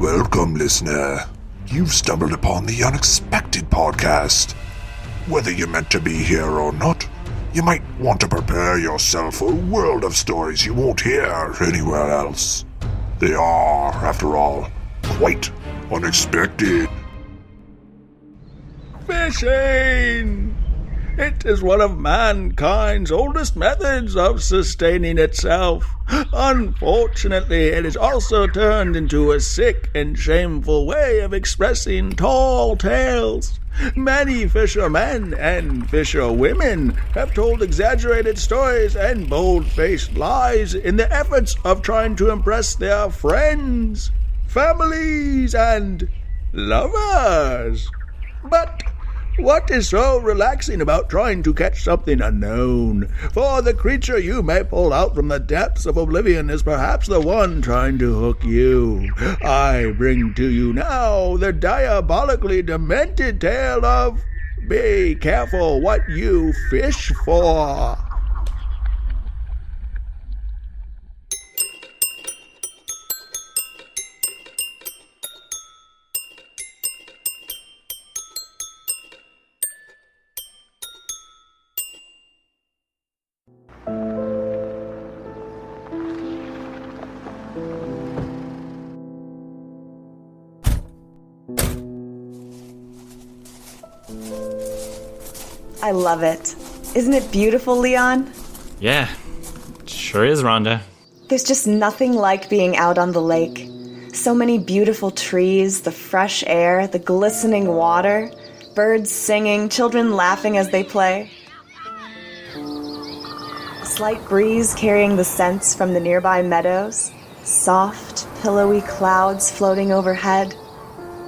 Welcome, listener. You've stumbled upon the Unexpected Podcast. Whether you're meant to be here or not, you might want to prepare yourself for a world of stories you won't hear anywhere else. They are, after all, quite unexpected. Fishing! It is one of mankind's oldest methods of sustaining itself. Unfortunately, it is also turned into a sick and shameful way of expressing tall tales. Many fishermen and fisherwomen have told exaggerated stories and bold-faced lies in the efforts of trying to impress their friends, families, and lovers. But what is so relaxing about trying to catch something unknown? For the creature you may pull out from the depths of oblivion is perhaps the one trying to hook you. I bring to you now the diabolically demented tale of Be Careful What You Fish For. I love it. Isn't it beautiful, Leon? Yeah, it sure is, Rhonda. There's just nothing like being out on the lake. So many beautiful trees, the fresh air, the glistening water, birds singing, children laughing as they play. A slight breeze carrying the scents from the nearby meadows, soft, pillowy clouds floating overhead.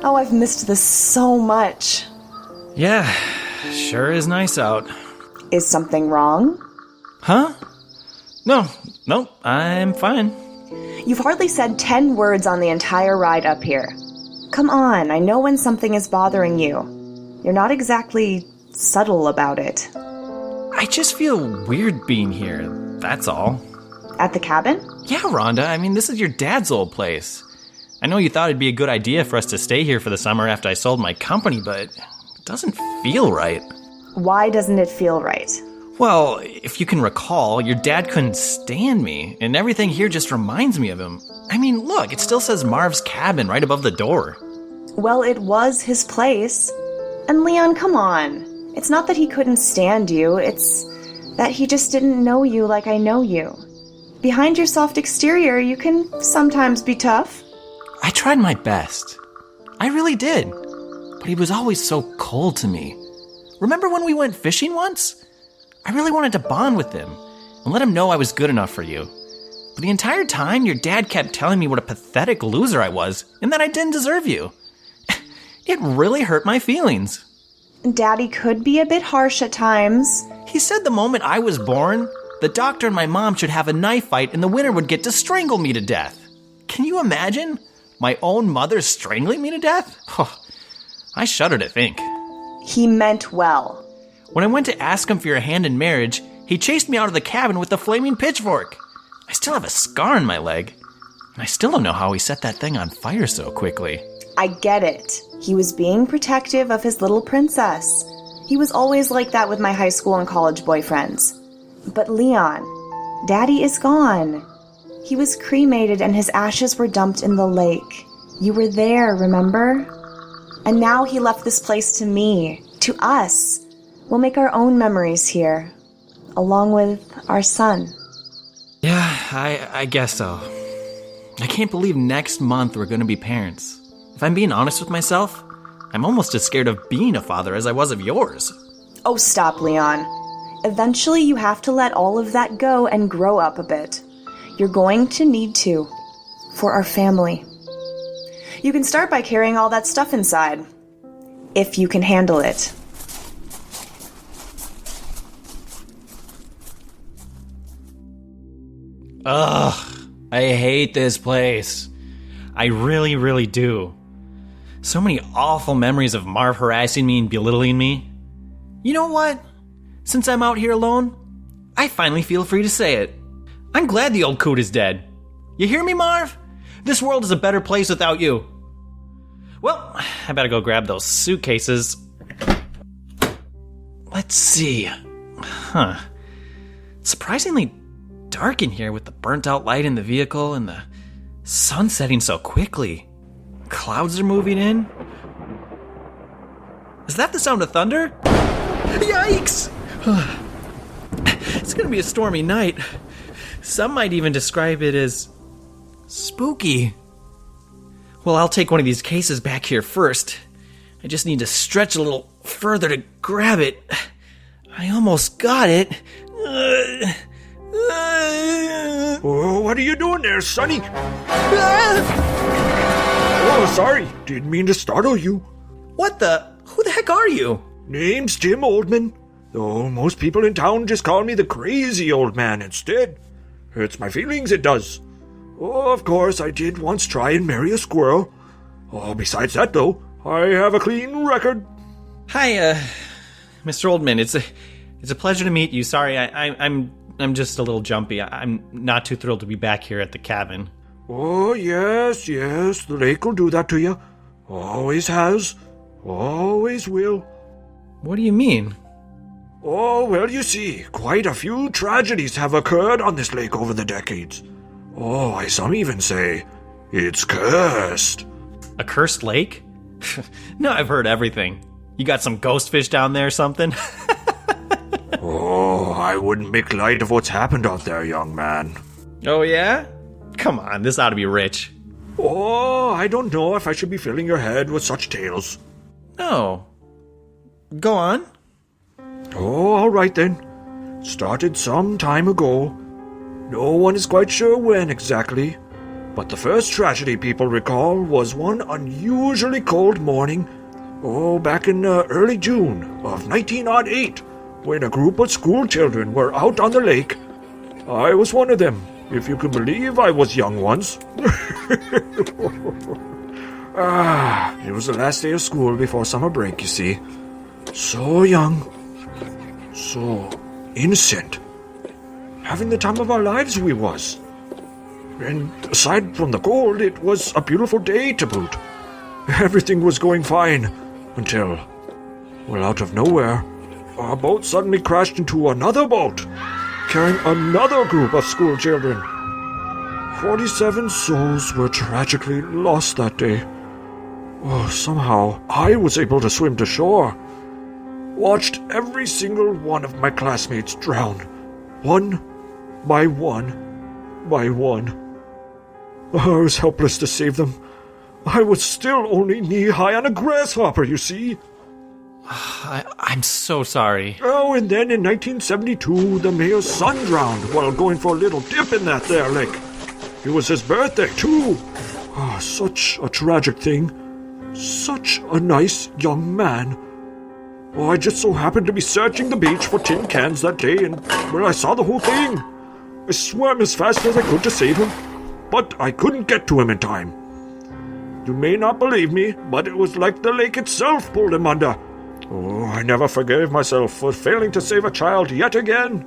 Oh, I've missed this so much. Yeah, sure is nice out. Is something wrong? Huh? No, I'm fine. You've hardly said 10 words on the entire ride up here. Come on, I know when something is bothering you. You're not exactly subtle about it. I just feel weird being here, that's all. At the cabin? Yeah, Rhonda, I mean, this is your dad's old place. I know you thought it'd be a good idea for us to stay here for the summer after I sold my company, but it doesn't feel right. Why doesn't it feel right? Well, if you can recall, your dad couldn't stand me, and everything here just reminds me of him. I mean, look, it still says Marv's cabin right above the door. Well, it was his place. And Leon, come on. It's not that he couldn't stand you, it's that he just didn't know you like I know you. Behind your soft exterior, you can sometimes be tough. I tried my best. I really did. But he was always so cold to me. Remember when we went fishing once? I really wanted to bond with him and let him know I was good enough for you. But the entire time, your dad kept telling me what a pathetic loser I was and that I didn't deserve you. It really hurt my feelings. Daddy could be a bit harsh at times. He said the moment I was born, the doctor and my mom should have a knife fight and the winner would get to strangle me to death. Can you imagine? My own mother strangling me to death? Oh, I shudder to think. He meant well. When I went to ask him for your hand in marriage, he chased me out of the cabin with a flaming pitchfork. I still have a scar on my leg, and I still don't know how he set that thing on fire so quickly. I get it. He was being protective of his little princess. He was always like that with my high school and college boyfriends. But Leon, Daddy is gone. He was cremated and his ashes were dumped in the lake. You were there, remember? And now he left this place to me, to us. We'll make our own memories here, along with our son. Yeah, I guess so. I can't believe next month we're going to be parents. If I'm being honest with myself, I'm almost as scared of being a father as I was of yours. Oh, stop, Leon. Eventually you have to let all of that go and grow up a bit. You're going to need to, for our family. You can start by carrying all that stuff inside, if you can handle it. Ugh, I hate this place. I really, really do. So many awful memories of Marv harassing me and belittling me. You know what? Since I'm out here alone, I finally feel free to say it. I'm glad the old coot is dead. You hear me, Marv? This world is a better place without you. Well, I better go grab those suitcases. Let's see. It's surprisingly dark in here with the burnt-out light in the vehicle and the sun setting so quickly. Clouds are moving in. Is that the sound of thunder? Yikes! It's gonna be a stormy night. Some might even describe it as spooky. Well, I'll take one of these cases back here first. I just need to stretch a little further to grab it. I almost got it. Oh, what are you doing there, Sonny? Oh, sorry. Didn't mean to startle you. What the? Who the heck are you? Name's Jim Oldman. Though most people in town just call me the crazy old man instead. Hurts my feelings, it does. Oh, of course, I did once try and marry a squirrel. Oh, besides that, though, I have a clean record. Hi, Mr. Oldman. It's a pleasure to meet you. Sorry, I'm just a little jumpy. I'm not too thrilled to be back here at the cabin. Oh, yes, the lake will do that to you. Always has. Always will. What do you mean? Oh, well, you see, quite a few tragedies have occurred on this lake over the decades. Oh, some even say it's cursed. A cursed lake? No, I've heard everything. You got some ghost fish down there or something? Oh, I wouldn't make light of what's happened out there, young man. Oh, yeah? Come on, this ought to be rich. Oh, I don't know if I should be filling your head with such tales. No. Go on. Oh, all right then. Started some time ago. No one is quite sure when exactly, but the first tragedy people recall was one unusually cold morning, back in early June of 1908, when a group of school children were out on the lake. I was one of them, if you can believe I was young once. It was the last day of school before summer break, you see. So young, so innocent. Having the time of our lives we was. And aside from the cold, it was a beautiful day to boot. Everything was going fine until, well, out of nowhere, our boat suddenly crashed into another boat, carrying another group of school children. 47 souls were tragically lost that day. Oh, somehow I was able to swim to shore. Watched every single one of my classmates drown, one by one by one. I was helpless to save them. I was still only knee-high on a grasshopper, you see. I'm so sorry. Oh, and then in 1972, the mayor's son drowned while going for a little dip in that there lake. It was his birthday, too. Oh, such a tragic thing. Such a nice young man. Oh, I just so happened to be searching the beach for tin cans that day, and I saw the whole thing. I swam as fast as I could to save him, but I couldn't get to him in time. You may not believe me, but it was like the lake itself pulled him under. Oh, I never forgave myself for failing to save a child yet again.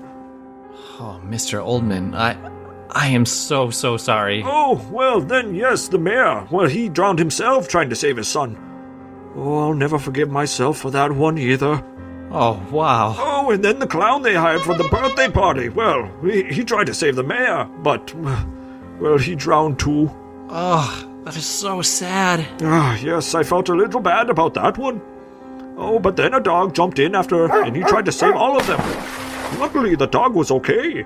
Oh, Mr. Oldman, I am so sorry. Oh, well, then, yes, the mayor. Well, he drowned himself trying to save his son. Oh, I'll never forgive myself for that one either. Oh, wow. Oh, and then the clown they hired for the birthday party. Well, he tried to save the mayor, but, well, he drowned too. Oh, that is so sad. Yes, I felt a little bad about that one. Oh, but then a dog jumped in after, and he tried to save all of them. Luckily, the dog was okay.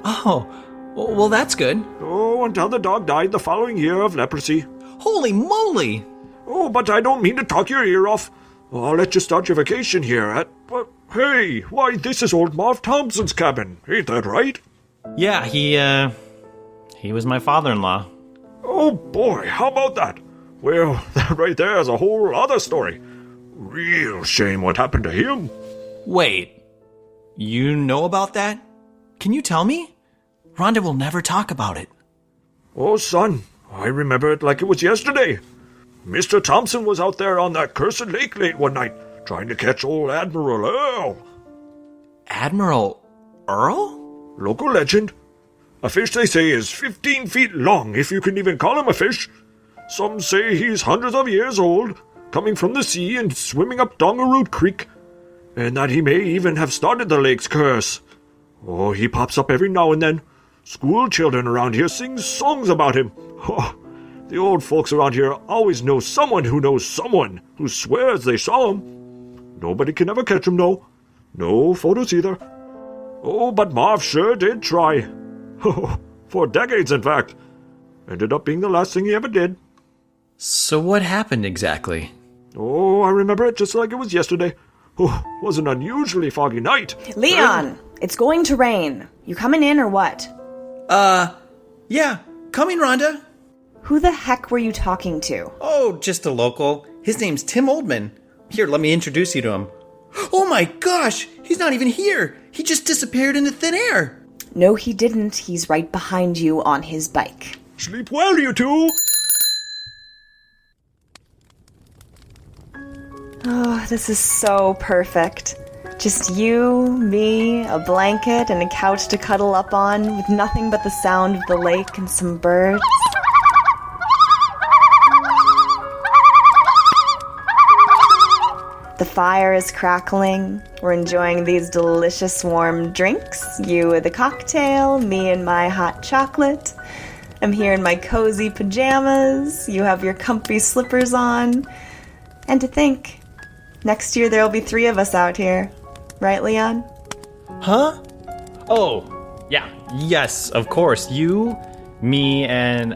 Oh, well, that's good. Oh, until the dog died the following year of leprosy. Holy moly! Oh, but I don't mean to talk your ear off. I'll let you start your vacation here hey, why, this is old Marv Thompson's cabin. Ain't that right? Yeah, he was my father-in-law. Oh, boy, how about that? Well, that right there is a whole other story. Real shame what happened to him. Wait, you know about that? Can you tell me? Rhonda will never talk about it. Oh, son, I remember it like it was yesterday. Mr. Thompson was out there on that cursed lake late one night, trying to catch old Admiral Earl. Admiral Earl? Local legend. A fish they say is 15 feet long, if you can even call him a fish. Some say he's hundreds of years old, coming from the sea and swimming up Dongaroot Creek, and that he may even have started the lake's curse. Oh, he pops up every now and then. School children around here sing songs about him. Oh, the old folks around here always know someone who swears they saw him. Nobody can ever catch him, though. No photos either. Oh, but Marv sure did try. For decades, in fact. Ended up being the last thing he ever did. So what happened exactly? Oh, I remember it just like it was yesterday. Oh, was an unusually foggy night. Leon, it's going to rain. You coming in or what? Yeah, coming, Rhonda. Who the heck were you talking to? Oh, just a local. His name's Tim Oldman. Here, let me introduce you to him. Oh my gosh, he's not even here. He just disappeared into thin air. No, he didn't. He's right behind you on his bike. Sleep well, you two. Oh, this is so perfect. Just you, me, a blanket, and a couch to cuddle up on with nothing but the sound of the lake and some birds. The fire is crackling. We're enjoying these delicious warm drinks. You with a cocktail, me and my hot chocolate. I'm here in my cozy pajamas. You have your comfy slippers on. And to think, next year there'll be 3 of us out here. Right, Leon? Huh? Oh, yeah. Yes, of course. You, me, and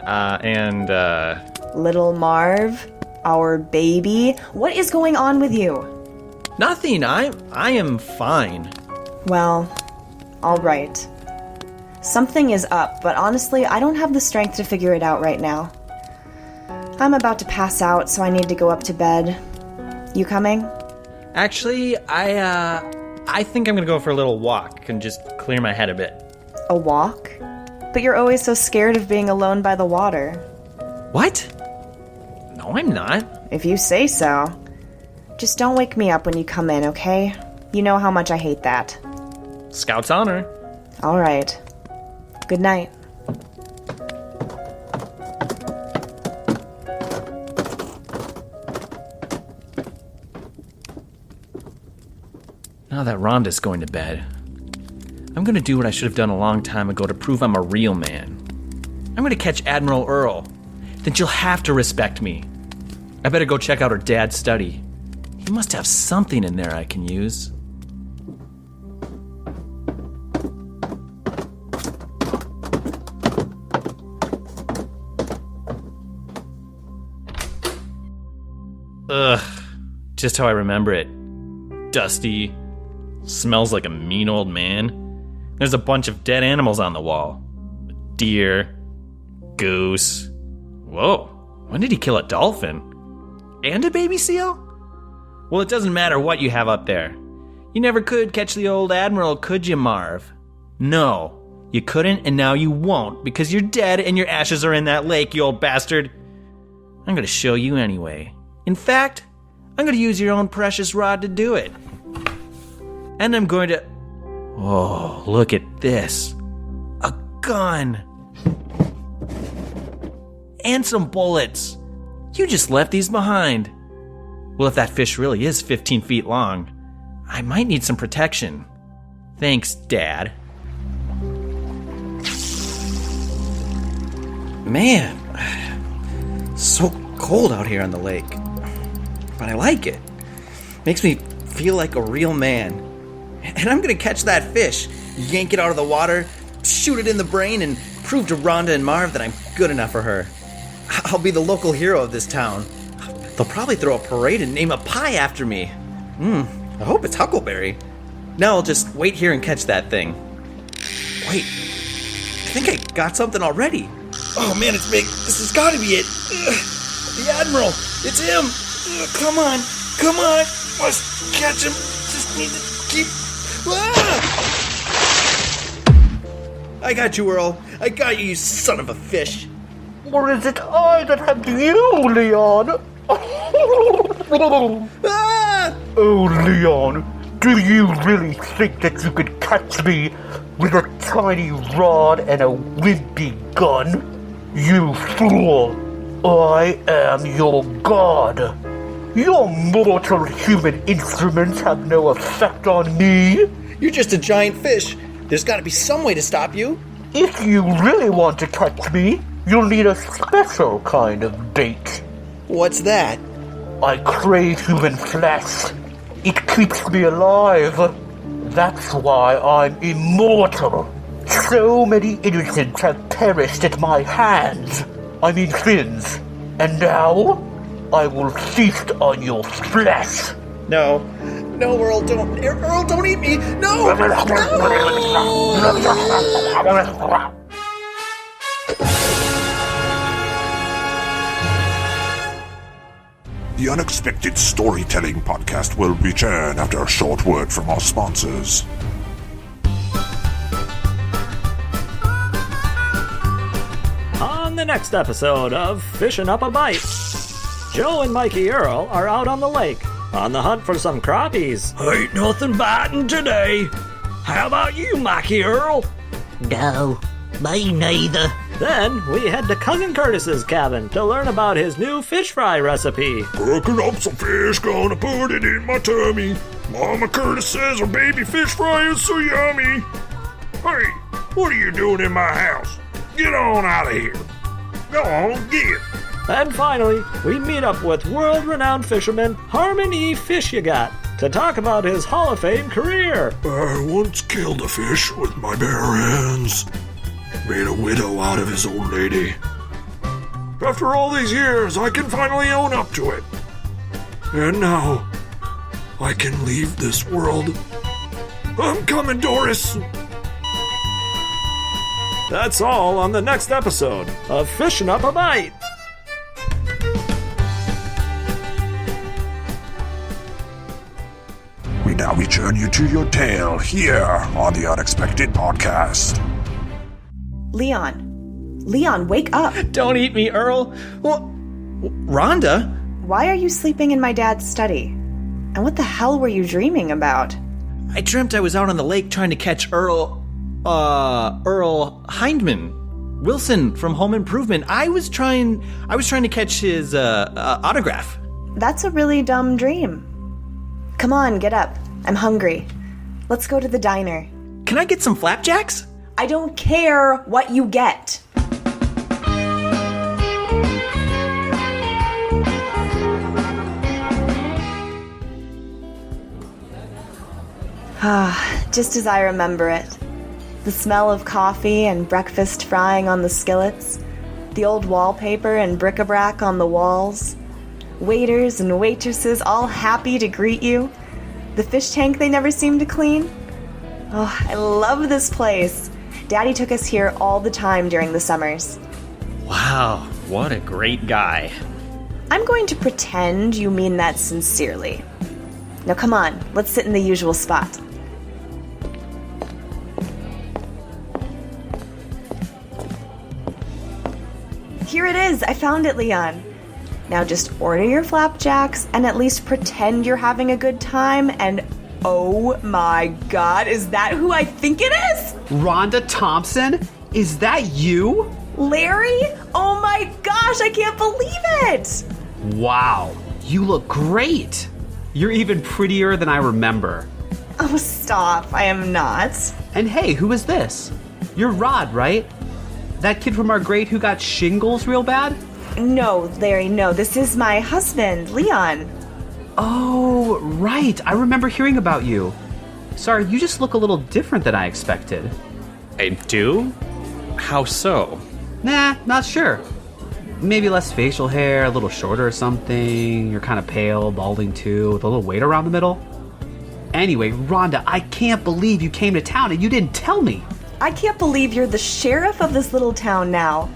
Little Marv, our baby. What is going on with you? Nothing. I am fine. Well, all right. Something is up, but honestly, I don't have the strength to figure it out right now. I'm about to pass out, so I need to go up to bed. You coming? Actually, I think I'm gonna go for a little walk and just clear my head a bit. A walk? But you're always so scared of being alone by the water. What? No, I'm not. If you say so. Just don't wake me up when you come in, okay? You know how much I hate that. Scout's honor. All right. Good night. Now that Rhonda's going to bed, I'm going to do what I should have done a long time ago to prove I'm a real man. I'm going to catch Admiral Earl. Then she'll have to respect me. I better go check out her dad's study. He must have something in there I can use. Ugh. Just how I remember it. Dusty. Smells like a mean old man. There's a bunch of dead animals on the wall. A deer. Goose. Whoa. When did he kill a dolphin? And a baby seal? Well, it doesn't matter what you have up there. You never could catch the old Admiral, could you, Marv? No, you couldn't, and now you won't, because you're dead and your ashes are in that lake, you old bastard. I'm gonna show you anyway. In fact, I'm gonna use your own precious rod to do it. And I'm going to... Oh, look at this. A gun. And some bullets. You just left these behind. Well, if that fish really is 15 feet long, I might need some protection. Thanks, Dad. Man, so cold out here on the lake. But I like it. Makes me feel like a real man. And I'm gonna catch that fish, yank it out of the water, shoot it in the brain, and prove to Rhonda and Marv that I'm good enough for her. I'll be the local hero of this town. They'll probably throw a parade and name a pie after me. I hope it's Huckleberry. Now I'll just wait here and catch that thing. Wait, I think I got something already. Oh man, it's big. This has got to be it. The Admiral, it's him. Come on. Must catch him. Just need to keep... I got you, Earl. I got you, you son of a fish. Or is it I that have you, Leon? Oh, Leon, do you really think that you could catch me with a tiny rod and a wimpy gun? You fool! I am your god. Your mortal human instruments have no effect on me. You're just a giant fish. There's gotta be some way to stop you. If you really want to catch me, you'll need a special kind of bait. What's that? I crave human flesh. It keeps me alive. That's why I'm immortal. So many innocents have perished at my hands. I mean fins. And now, I will feast on your flesh. No, Earl, don't. Earl, don't eat me. No! The Unexpected Storytelling Podcast will return after a short word from our sponsors. On the next episode of Fishing Up a Bite, Joe and Mikey Earl are out on the lake on the hunt for some crappies. Ain't nothing biting today. How about you, Mikey Earl? No, me neither. Then we head to Cousin Curtis's cabin to learn about his new fish fry recipe. Cooking up some fish, gonna put it in my tummy. Mama Curtis says her baby fish fry is so yummy. Hey, what are you doing in my house? Get on out of here. Go on, get. And finally, we meet up with world-renowned fisherman Harmon E. Fishygot to talk about his Hall of Fame career. I once killed a fish with my bare hands. Made a widow out of his old lady. After all these years, I can finally own up to it. And now, I can leave this world. I'm coming, Doris. That's all on the next episode of Fishing Up a Bite. We now return you to your tale here on the Unexpected Podcast. Leon, wake up. Don't eat me, Earl. Well, Rhonda? Why are you sleeping in my dad's study? And what the hell were you dreaming about? I dreamt I was out on the lake trying to catch Earl Hindman. Wilson from Home Improvement. I was trying to catch his autograph. That's a really dumb dream. Come on, get up. I'm hungry. Let's go to the diner. Can I get some flapjacks? I don't care what you get. Just as I remember it. The smell of coffee and breakfast frying on the skillets, the old wallpaper and bric-a-brac on the walls, waiters and waitresses all happy to greet you, the fish tank they never seem to clean. Oh, I love this place. Daddy took us here all the time during the summers. Wow, what a great guy. I'm going to pretend you mean that sincerely. Now come on, let's sit in the usual spot. Here it is, I found it, Leon. Now just order your flapjacks and at least pretend you're having a good time and oh my god, is that who I think it is? Rhonda Thompson? Is that you? Larry? Oh my gosh, I can't believe it! Wow, you look great. You're even prettier than I remember. Oh, stop, I am not. And hey, who is this? You're Rod, right? That kid from our grade who got shingles real bad? No, Larry, no, this is my husband, Leon. Oh, right, I remember hearing about you. Sorry, you just look a little different than I expected. I do? How so? Nah, not sure. Maybe less facial hair, a little shorter or something. You're kind of pale, balding too, with a little weight around the middle. Anyway, Rhonda, I can't believe you came to town and you didn't tell me. I can't believe you're the sheriff of this little town now.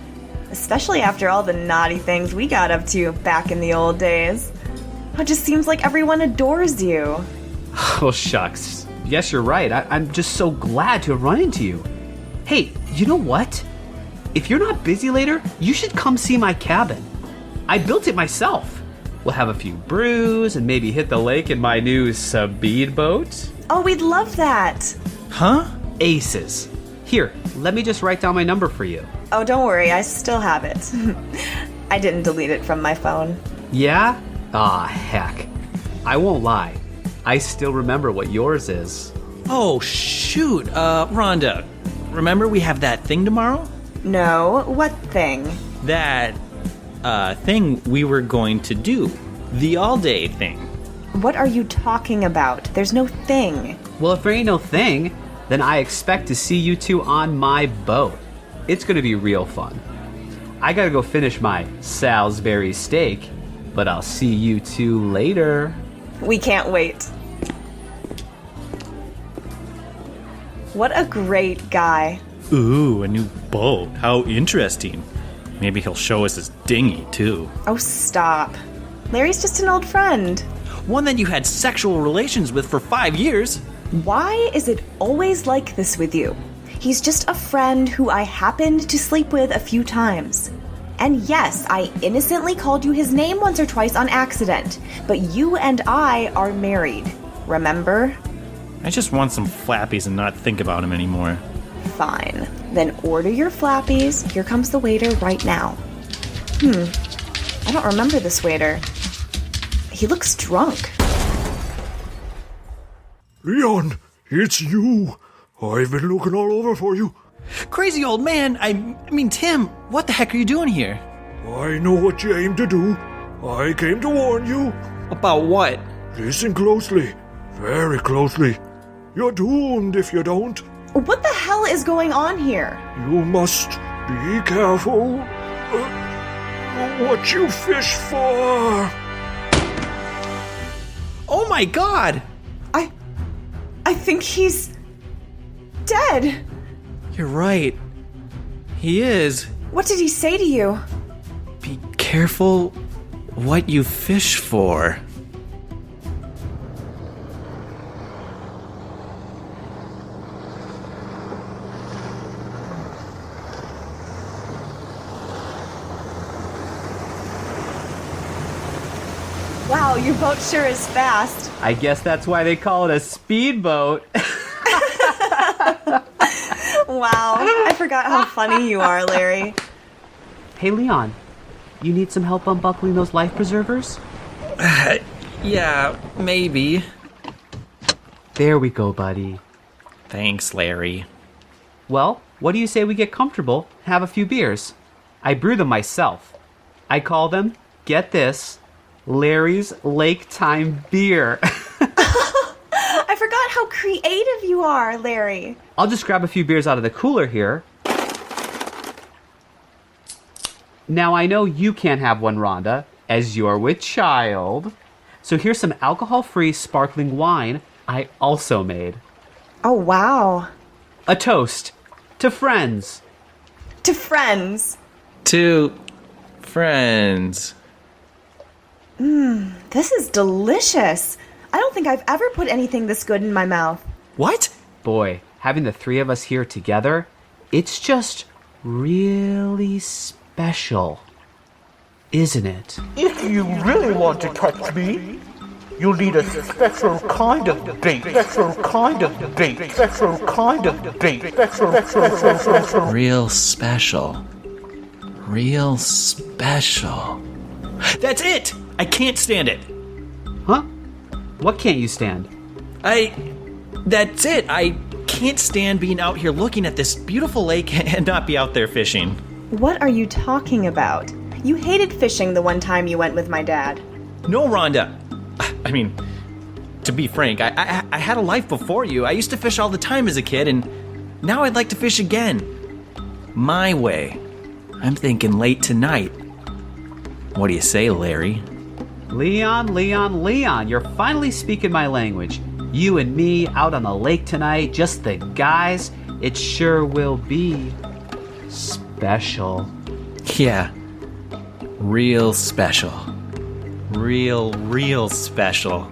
Especially after all the naughty things we got up to back in the old days. It just seems like everyone adores you. Oh, shucks. Yes, you're right. I'm just so glad to have run into you. Hey, you know what? If you're not busy later, you should come see my cabin. I built it myself. We'll have a few brews and maybe hit the lake in my new speedboat. Oh, we'd love that. Huh? Aces. Here, let me just write down my number for you. Oh, don't worry, I still have it. I didn't delete it from my phone. Yeah? Ah, heck. I won't lie. I still remember what yours is. Oh, shoot. Rhonda, remember we have that thing tomorrow? No, what thing? That, thing we were going to do. The all-day thing. What are you talking about? There's no thing. Well, if there ain't no thing, then I expect to see you two on my boat. It's gonna be real fun. I gotta go finish my Salisbury steak, but I'll see you two later. We can't wait. What a great guy. Ooh, a new boat. How interesting. Maybe he'll show us his dinghy, too. Oh, stop. Larry's just an old friend. One that you had sexual relations with for 5 years. Why is it always like this with you? He's just a friend who I happened to sleep with a few times. And yes, I innocently called you his name once or twice on accident, but you and I are married. Remember? I just want some flappies and not think about him anymore. Fine. Then order your flappies. Here comes the waiter right now. I don't remember this waiter. He looks drunk. Leon, it's you. I've been looking all over for you. Crazy old man. I mean, Tim, what the heck are you doing here? I know what you aim to do. I came to warn you. About what? Listen closely. Very closely. You're doomed if you don't. What the hell is going on here? You must be careful. What you fish for. Oh my god! I think he's dead. You're right. He is. What did he say to you? Be careful what you fish for. Wow, your boat sure is fast. I guess that's why they call it a speedboat. Wow, I forgot how funny you are, Larry. Hey, Leon, you need some help unbuckling those life preservers? Yeah, maybe. There we go, buddy. Thanks, Larry. Well, what do you say we get comfortable and have a few beers? I brew them myself. I call them, get this, Larry's Lake Time Beer. I forgot how creative you are, Larry. I'll just grab a few beers out of the cooler here. Now, I know you can't have one, Rhonda, as you're with child. So here's some alcohol-free sparkling wine I also made. Oh, wow. A toast to friends. To friends. To friends. This is delicious. I don't think I've ever put anything this good in my mouth. What? Boy, having the three of us here together, it's just really special, isn't it? If you really want to touch me, you'll need a special kind of bait. Special kind of bait. Special kind of bait. Special. Real special. Real special. That's it! I can't stand it. Huh? What can't you stand? That's it. I can't stand being out here looking at this beautiful lake and not be out there fishing. What are you talking about? You hated fishing the one time you went with my dad. No, Rhonda. I mean, to be frank, I had a life before you. I used to fish all the time as a kid, and now I'd like to fish again. My way. I'm thinking late tonight. What do you say, Larry? Leon, you're finally speaking my language. You and me out on the lake tonight, just the guys. It sure will be special. Yeah. Real special. Real special.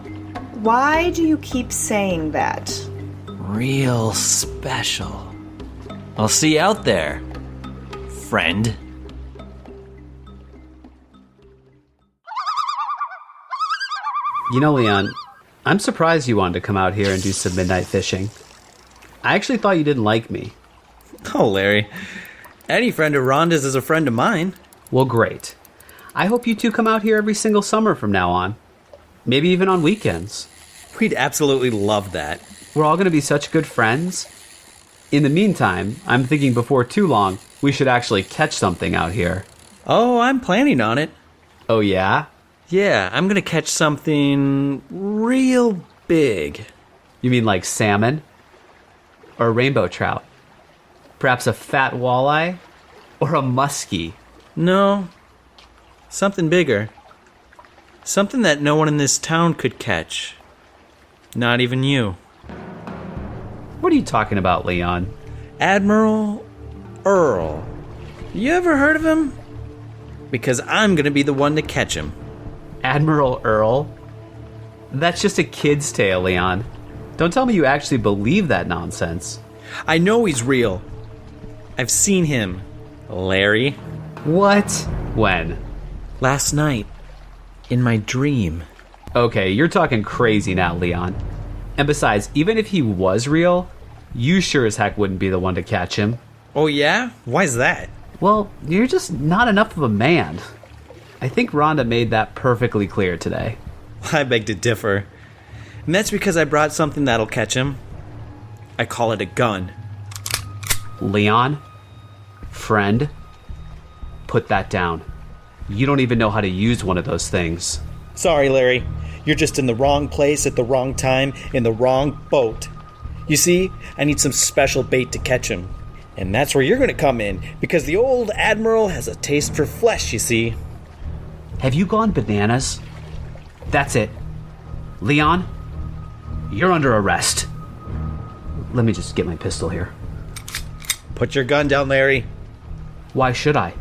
Why do you keep saying that? Real special. I'll see you out there, friend. You know, Leon, I'm surprised you wanted to come out here and do some midnight fishing. I actually thought you didn't like me. Oh, Larry. Any friend of Rhonda's is a friend of mine. Well, great. I hope you two come out here every single summer from now on. Maybe even on weekends. We'd absolutely love that. We're all going to be such good friends. In the meantime, I'm thinking before too long, we should actually catch something out here. Oh, I'm planning on it. Oh, yeah? Yeah, I'm gonna catch something real big. You mean like salmon? Or rainbow trout? Perhaps a fat walleye? Or a muskie? No, something bigger. Something that no one in this town could catch. Not even you. What are you talking about, Leon? Admiral Earl. You ever heard of him? Because I'm gonna be the one to catch him. Admiral Earl? That's just a kid's tale, Leon. Don't tell me you actually believe that nonsense. I know he's real. I've seen him, Larry. What? When? Last night. In my dream. Okay, you're talking crazy now, Leon. And besides, even if he was real, you sure as heck wouldn't be the one to catch him. Oh yeah? Why's that? Well, you're just not enough of a man. I think Rhonda made that perfectly clear today. I beg to differ. And that's because I brought something that'll catch him. I call it a gun. Leon? Friend? Put that down. You don't even know how to use one of those things. Sorry, Larry. You're just in the wrong place at the wrong time in the wrong boat. You see, I need some special bait to catch him. And that's where you're going to come in, because the old Admiral has a taste for flesh, you see. Have you gone bananas? That's it. Leon, you're under arrest. Let me just get my pistol here. Put your gun down, Larry. Why should I?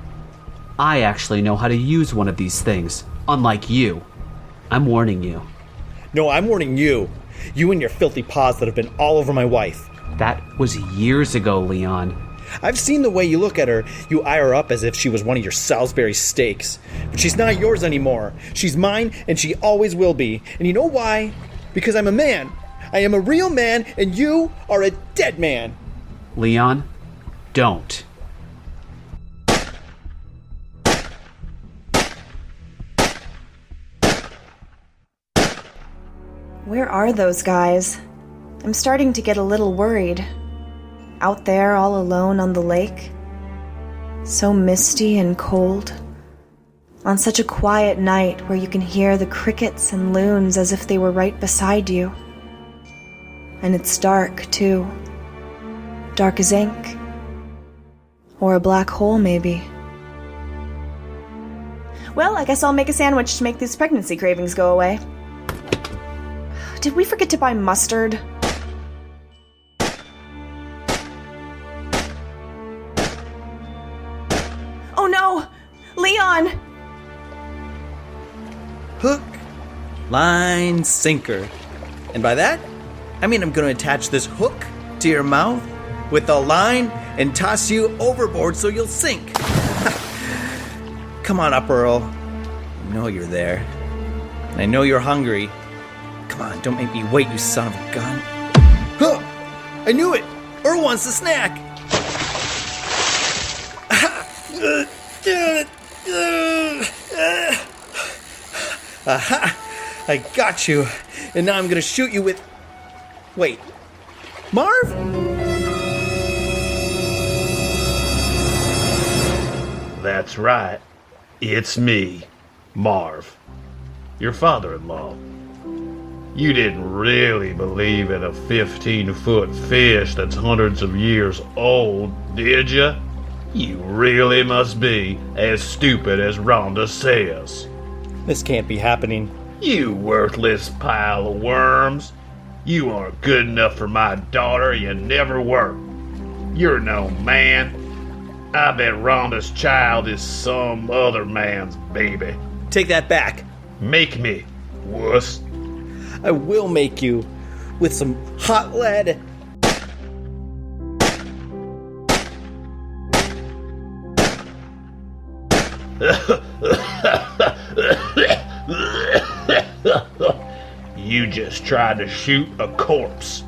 I actually know how to use one of these things, unlike you. I'm warning you. No, I'm warning you. You and your filthy paws that have been all over my wife. That was years ago, Leon. I've seen the way you look at her. You eye her up as if she was one of your Salisbury steaks. But she's not yours anymore. She's mine, and she always will be. And you know why? Because I'm a man. I am a real man, and you are a dead man. Leon, don't. Where are those guys? I'm starting to get a little worried. Out there all alone on the lake. So misty and cold. On such a quiet night where you can hear the crickets and loons as if they were right beside you. And it's dark, too. Dark as ink. Or a black hole, maybe. Well, I guess I'll make a sandwich to make these pregnancy cravings go away. Did we forget to buy mustard? Oh no! Leon! Hook, line, sinker. And by that, I mean I'm going to attach this hook to your mouth with a line and toss you overboard so you'll sink. Come on up, Earl. I know you're there. And I know you're hungry. Come on, don't make me wait, you son of a gun. Huh! I knew it! Earl wants a snack! Aha! I got you. And now I'm gonna shoot you with... Wait. Marv? That's right. It's me, Marv, your father-in-law. You didn't really believe in a 15-foot fish that's hundreds of years old, did you? You really must be as stupid as Rhonda says. This can't be happening. You worthless pile of worms. You aren't good enough for my daughter, you never were. You're no man. I bet Rhonda's child is some other man's baby. Take that back. Make me, wuss. I will make you with some hot lead. You just tried to shoot a corpse.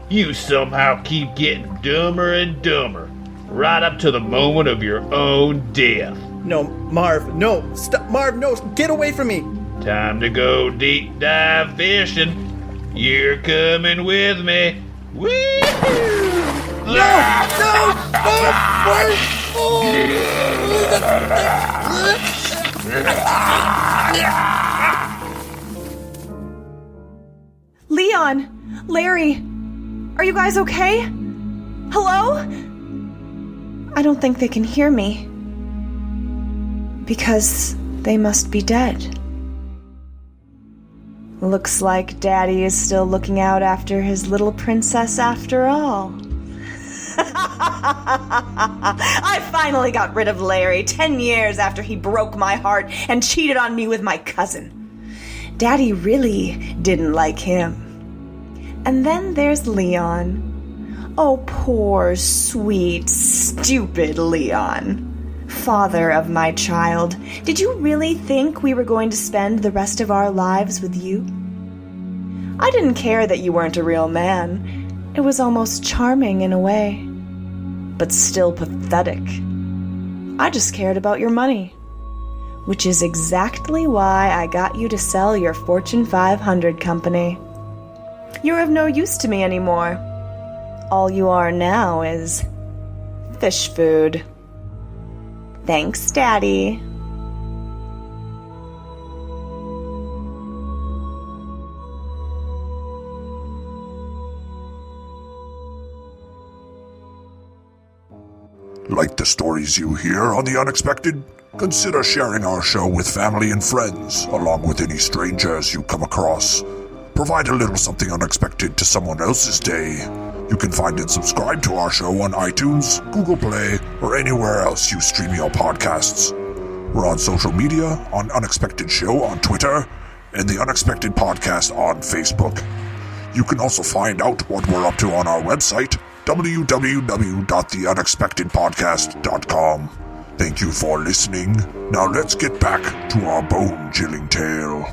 You somehow keep getting dumber and dumber, right up to the moment of your own death. No, Marv, no. Stop, Marv, no, get away from me. Time to go deep dive fishing. You're coming with me. Woo! Leon! Larry! Are you guys okay? Hello? I don't think they can hear me. Because they must be dead. Looks like Daddy is still looking out after his little princess after all. I finally got rid of Larry 10 years after he broke my heart and cheated on me with my cousin. Daddy really didn't like him. And then there's Leon. Oh, poor, sweet, stupid Leon. Father of my child, did you really think we were going to spend the rest of our lives with you? I didn't care that you weren't a real man. It was almost charming in a way, but still pathetic. I just cared about your money, which is exactly why I got you to sell your Fortune 500 company. You're of no use to me anymore. All you are now is fish food. Thanks, Daddy. Like the stories you hear on The Unexpected? Consider sharing our show with family and friends, along with any strangers you come across. Provide a little something unexpected to someone else's day. You can find and subscribe to our show on iTunes, Google Play, or anywhere else you stream your podcasts. We're on social media, on Unexpected Show on Twitter, and The Unexpected Podcast on Facebook. You can also find out what we're up to on our website, www.theunexpectedpodcast.com. Thank you for listening. Now let's get back to our bone-chilling tale.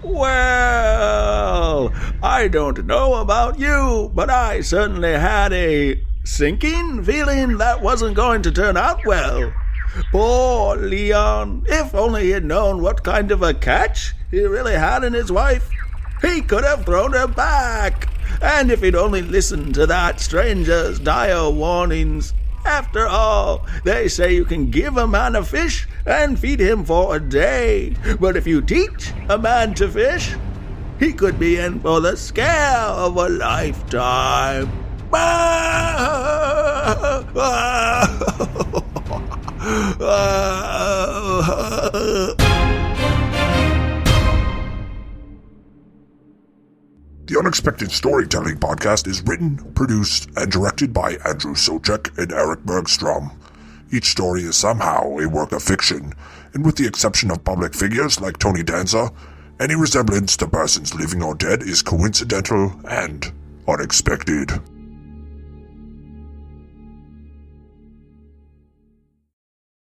Well, I don't know about you, but I certainly had a sinking feeling that wasn't going to turn out well. Poor Leon, if only he had known what kind of a catch he really had in his wife, he could have thrown her back. And if he'd only listened to that stranger's dire warnings. After all, they say you can give a man a fish and feed him for a day. But if you teach a man to fish, he could be in for the scare of a lifetime. The Unexpected Storytelling Podcast is written, produced, and directed by Andrew Soucek and Erik Bergstrom. Each story is somehow a work of fiction, and with the exception of public figures like Tony Danza, any resemblance to persons living or dead is coincidental and unexpected.